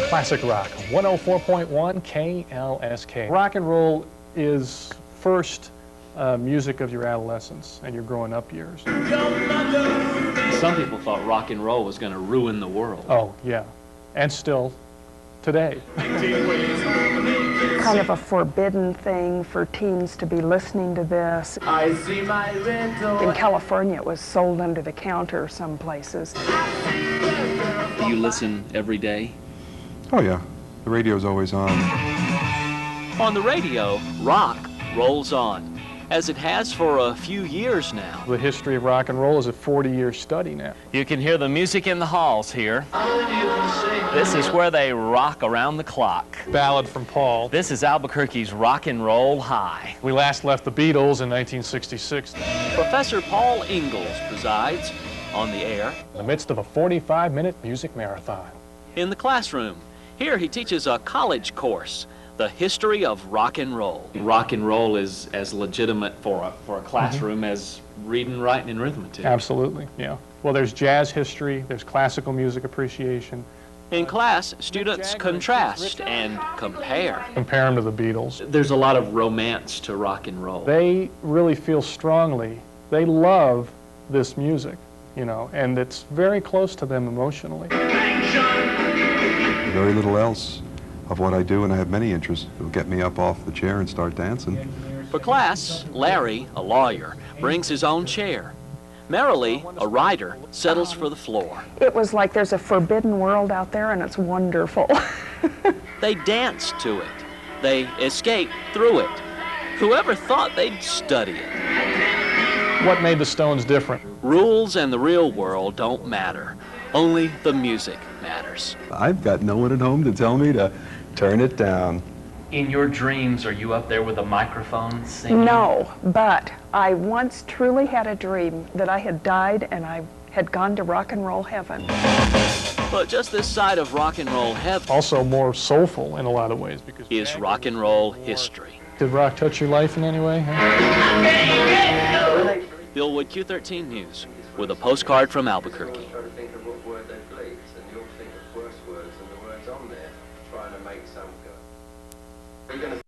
Classic Rock, 104.1 KLSK. Rock and roll is first music of your adolescence and your growing up years. Some people thought rock and roll was going to ruin the world. Oh, yeah. And still today. Kind of a forbidden thing for teens to be listening to this. In California, it was sold under the counter some places. Do you listen every day? Oh, yeah. The radio's always on. On the radio, rock rolls on, as it has for a few years now. The history of rock and roll is a 40-year study now. You can hear the music in the halls here. This is where they rock around the clock. Ballad from Paul. This is Albuquerque's Rock and Roll High. We last left the Beatles in 1966. Professor Paul Ingles presides on the air. In the midst of a 45-minute music marathon. In the classroom. Here he teaches a college course, the history of rock and roll. Rock and roll is as legitimate for a classroom as reading, writing, and arithmetic. Absolutely, yeah. Well, there's jazz history, there's classical music appreciation. In class, students contrast and compare. Compare them to the Beatles. There's a lot of romance to rock and roll. They really feel strongly, they love this music, you know, and it's very close to them emotionally. Very little else of what I do, and I have many interests that will get me up off the chair and start dancing. For class, Larry, a lawyer, brings his own chair. Merrily, a writer, settles for the floor. It was like there's a forbidden world out there, and it's wonderful. They dance to it. They escape through it. Whoever thought they'd study it? What made the Stones different? Rules and the real world don't matter. Only the music matters. I've got no one at home to tell me to turn it down. In your dreams, are you up there with a microphone singing? No, but I once truly had a dream that I had died and I had gone to rock and roll heaven. But just this side of rock and roll heaven Also more soulful in a lot of ways. Because is rock and roll history. Did rock touch your life in any way? Bill Wood, Q13 News, with a postcard from Albuquerque. Try to think of what word they bleed, and you'll think of worse words than the words on there, trying to make some go.